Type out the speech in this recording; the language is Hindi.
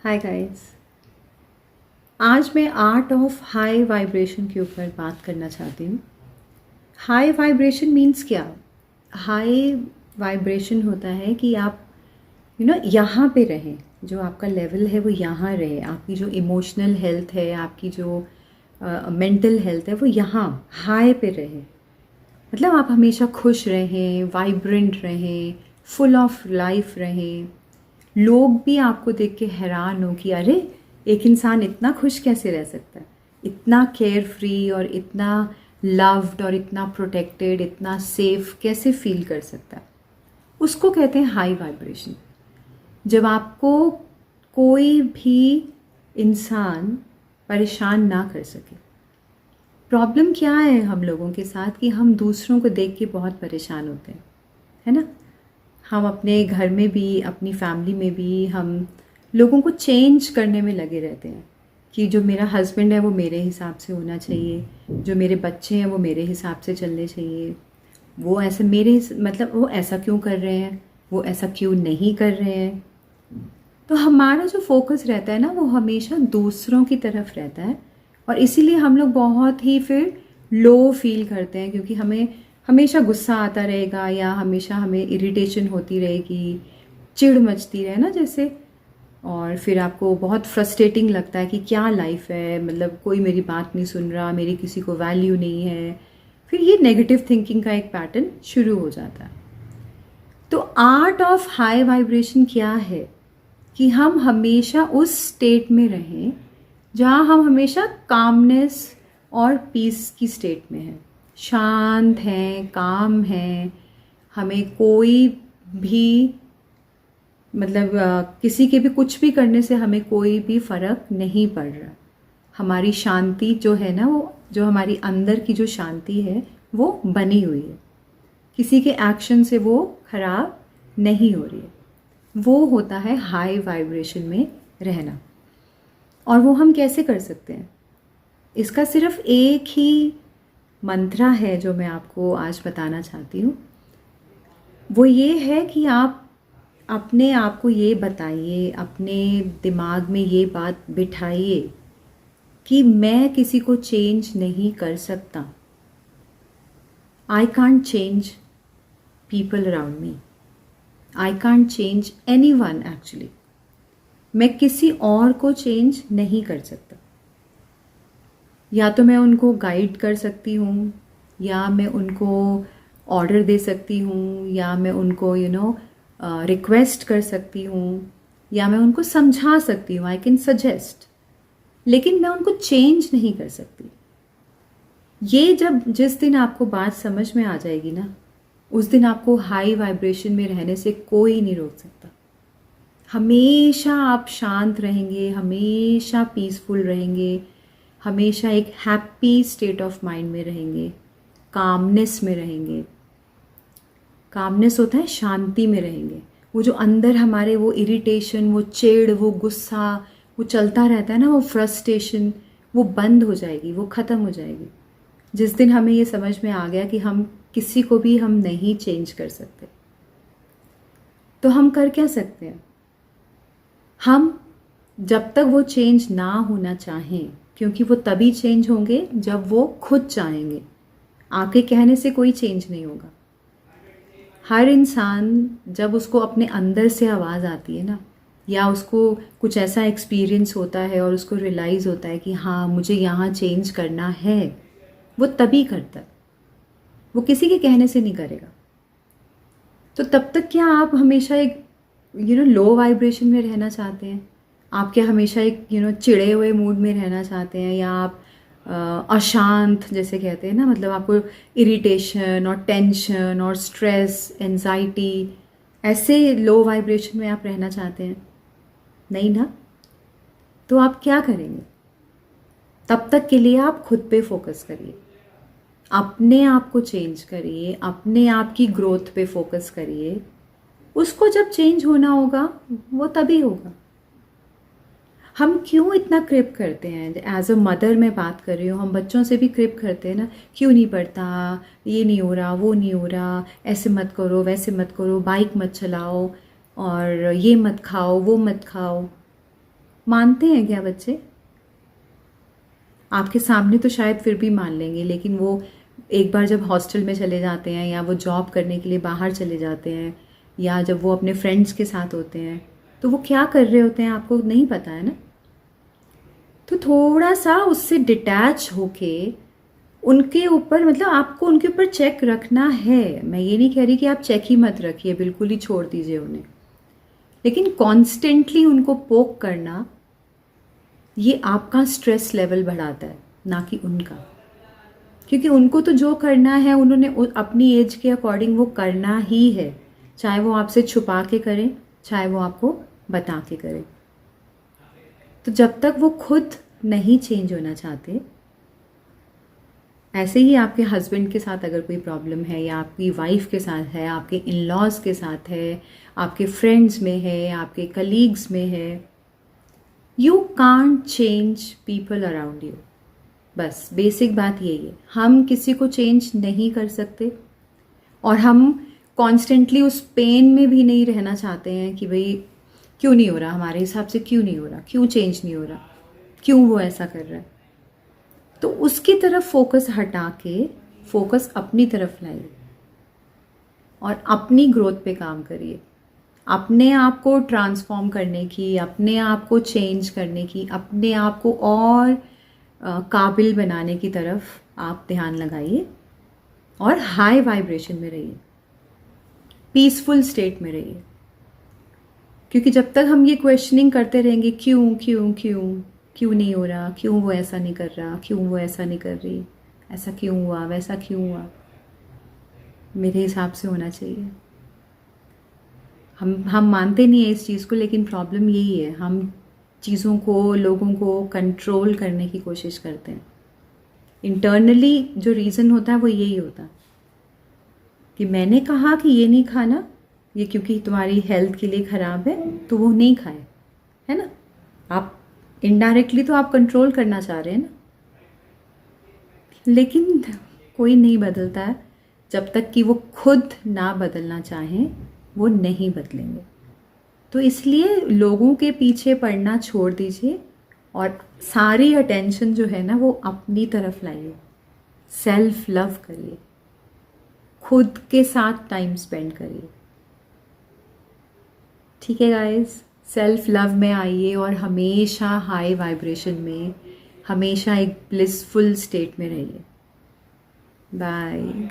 Hi guys. आज मैं आर्ट ऑफ हाई वाइब्रेशन के ऊपर बात करना चाहती हूँ। हाई वाइब्रेशन मीन्स क्या? हाई वाइब्रेशन होता है कि आप यहाँ पे रहें, जो आपका लेवल है वो यहाँ रहे, आपकी जो इमोशनल हेल्थ है, आपकी जो मेंटल हेल्थ है वो यहाँ हाई पे रहे। मतलब आप हमेशा खुश रहें, वाइब्रेंट रहें, फुल ऑफ लाइफ रहें। लोग भी आपको देख के हैरान हो कि अरे, एक इंसान इतना खुश कैसे रह सकता है, इतना केयर फ्री और इतना लव्ड और इतना प्रोटेक्टेड, इतना सेफ कैसे फील कर सकता है। उसको कहते हैं हाई वाइब्रेशन। जब आपको कोई भी इंसान परेशान ना कर सके। प्रॉब्लम क्या है हम लोगों के साथ कि हम दूसरों को देख के बहुत परेशान होते हैं, है ना। हम अपने घर में भी, अपनी फैमिली में भी हम लोगों को चेंज करने में लगे रहते हैं कि जो मेरा हस्बैंड है वो मेरे हिसाब से होना चाहिए, जो मेरे बच्चे हैं वो मेरे हिसाब से चलने चाहिए, वो ऐसे मतलब वो ऐसा क्यों कर रहे हैं, वो ऐसा क्यों नहीं कर रहे हैं। तो हमारा जो फोकस रहता है ना वो हमेशा दूसरों की तरफ रहता है, और इसीलिए हम लोग बहुत ही फिर लो फील करते हैं, क्योंकि हमें हमेशा गुस्सा आता रहेगा या हमेशा हमें इरिटेशन होती रहेगी, चिढ़ मचती रहे ना जैसे। और फिर आपको बहुत फ्रस्ट्रेटिंग लगता है कि क्या लाइफ है, मतलब कोई मेरी बात नहीं सुन रहा, मेरी किसी को वैल्यू नहीं है। फिर ये नेगेटिव थिंकिंग का एक पैटर्न शुरू हो जाता है। तो आर्ट ऑफ हाई वाइब्रेशन क्या है कि हम हमेशा उस स्टेट में रहें जहाँ हम हमेशा कामनेस और पीस की स्टेट में हैं, शांत हैं, काम हैं। हमें कोई भी मतलब किसी के भी कुछ भी करने से हमें कोई भी फ़र्क नहीं पड़ रहा। हमारी शांति जो है ना, वो जो हमारी अंदर की जो शांति है वो बनी हुई है, किसी के एक्शन से वो ख़राब नहीं हो रही है। वो होता है हाई वाइब्रेशन में रहना। और वो हम कैसे कर सकते हैं? इसका सिर्फ एक ही मंत्रा है जो मैं आपको आज बताना चाहती हूँ। वो ये है कि आप अपने आप को ये बताइए, अपने दिमाग में ये बात बिठाइए कि मैं किसी को चेंज नहीं कर सकता। I can't change people around me, I can't change anyone actually. मैं किसी और को चेंज नहीं कर सकता। या तो मैं उनको गाइड कर सकती हूँ, या मैं उनको ऑर्डर दे सकती हूँ, या मैं उनको रिक्वेस्ट कर सकती हूँ, या मैं उनको समझा सकती हूँ, आई कैन सजेस्ट। लेकिन मैं उनको चेंज नहीं कर सकती। ये जिस दिन आपको बात समझ में आ जाएगी ना, उस दिन आपको हाई वाइब्रेशन में रहने से कोई नहीं रोक सकता। हमेशा आप शांत रहेंगे, हमेशा पीसफुल रहेंगे, हमेशा एक हैप्पी स्टेट ऑफ माइंड में रहेंगे, कामनेस में रहेंगे। कामनेस होता है शांति में रहेंगे। वो जो अंदर हमारे वो इरिटेशन, वो चिढ़, वो गुस्सा, वो चलता रहता है ना, वो फ्रस्ट्रेशन, वो बंद हो जाएगी, वो ख़त्म हो जाएगी। जिस दिन हमें ये समझ में आ गया कि हम किसी को भी हम नहीं चेंज कर सकते, तो हम कर क्या सकते हैं? हम जब तक वो चेंज ना होना चाहें, क्योंकि वो तभी चेंज होंगे जब वो खुद चाहेंगे। आपके कहने से कोई चेंज नहीं होगा। हर इंसान जब उसको अपने अंदर से आवाज़ आती है ना, या उसको कुछ ऐसा एक्सपीरियंस होता है और उसको रियलाइज़ होता है कि हाँ मुझे यहाँ चेंज करना है, वो तभी करता है। वो किसी के कहने से नहीं करेगा। तो तब तक क्या आप हमेशा एक लो वाइब्रेशन में रहना चाहते हैं? आप क्या हमेशा एक चिड़े हुए मूड में रहना चाहते हैं? या आप अशांत जैसे कहते हैं ना, मतलब आपको इरिटेशन और टेंशन और स्ट्रेस, एंजाइटी, ऐसे लो वाइब्रेशन में आप रहना चाहते हैं? नहीं ना। तो आप क्या करेंगे? तब तक के लिए आप खुद पे फोकस करिए, अपने आप को चेंज करिए, अपने आप की ग्रोथ पे फोकस करिए। उसको जब चेंज होना होगा वो तभी होगा। हम क्यों इतना क्रिप करते हैं? एज अ मदर मैं बात कर रही हूँ, हम बच्चों से भी क्रिप करते हैं ना, क्यों नहीं पढ़ता, ये नहीं हो रहा, वो नहीं हो रहा, ऐसे मत करो, वैसे मत करो, बाइक मत चलाओ, और ये मत खाओ, वो मत खाओ। मानते हैं क्या बच्चे? आपके सामने तो शायद फिर भी मान लेंगे, लेकिन वो एक बार जब हॉस्टल में चले जाते हैं या वो जॉब करने के लिए बाहर चले जाते हैं या जब वो अपने फ्रेंड्स के साथ होते हैं तो वो क्या कर रहे होते हैं आपको नहीं पता है ना। तो थोड़ा सा उससे डिटैच होके उनके ऊपर, मतलब आपको उनके ऊपर चेक रखना है। मैं ये नहीं कह रही कि आप चेक ही मत रखिए, बिल्कुल ही छोड़ दीजिए उन्हें, लेकिन कॉन्स्टेंटली उनको पोक करना ये आपका स्ट्रेस लेवल बढ़ाता है, ना कि उनका। क्योंकि उनको तो जो करना है उन्होंने अपनी एज के अकॉर्डिंग वो करना ही है, चाहे वो आपसे छुपा के करें, चाहे वो आपको बता के करें। तो जब तक वो खुद नहीं चेंज होना चाहते, ऐसे ही आपके हस्बैंड के साथ अगर कोई प्रॉब्लम है या आपकी वाइफ के साथ है, आपके इन लॉज के साथ है, आपके फ्रेंड्स में है, आपके कलीग्स में है, you can't change people around you. बस बेसिक बात यही है, हम किसी को चेंज नहीं कर सकते और हम कॉन्स्टेंटली उस पेन में भी नहीं रहना चाहते हैं कि भाई क्यों नहीं हो रहा, हमारे हिसाब से क्यों नहीं हो रहा, क्यों चेंज नहीं हो रहा, क्यों वो ऐसा कर रहा है। तो उसकी तरफ फोकस हटा के फोकस अपनी तरफ लाइए और अपनी ग्रोथ पे काम करिए, अपने आप को ट्रांसफॉर्म करने की, अपने आप को चेंज करने की, अपने आप को और काबिल बनाने की तरफ आप ध्यान लगाइए और हाई वाइब्रेशन में रहिए, पीसफुल स्टेट में रहिए। क्योंकि जब तक हम ये क्वेश्चनिंग करते रहेंगे क्यों क्यों क्यों क्यों नहीं हो रहा, क्यों वो ऐसा नहीं कर रहा, क्यों वो ऐसा नहीं कर रही, ऐसा क्यों हुआ, वैसा क्यों हुआ, मेरे हिसाब से होना चाहिए। हम मानते नहीं है इस चीज़ को, लेकिन प्रॉब्लम यही है, हम चीज़ों को, लोगों को कंट्रोल करने की कोशिश करते हैं। इंटरनली जो रीज़न होता है वो यही होता है कि मैंने कहा कि ये नहीं खाना, ये क्योंकि तुम्हारी हेल्थ के लिए ख़राब है तो वो नहीं खाए, है ना। आप इनडायरेक्टली तो आप कंट्रोल करना चाह रहे हैं ना, लेकिन कोई नहीं बदलता है जब तक कि वो खुद ना बदलना चाहें, वो नहीं बदलेंगे। तो इसलिए लोगों के पीछे पड़ना छोड़ दीजिए और सारी अटेंशन जो है ना वो अपनी तरफ लाइए, सेल्फ लव करिए, खुद के साथ टाइम स्पेंड करिए। ठीक है गाइस, सेल्फ लव में आइए और हमेशा हाई वाइब्रेशन में, हमेशा एक ब्लिसफुल स्टेट में रहिए। बाय।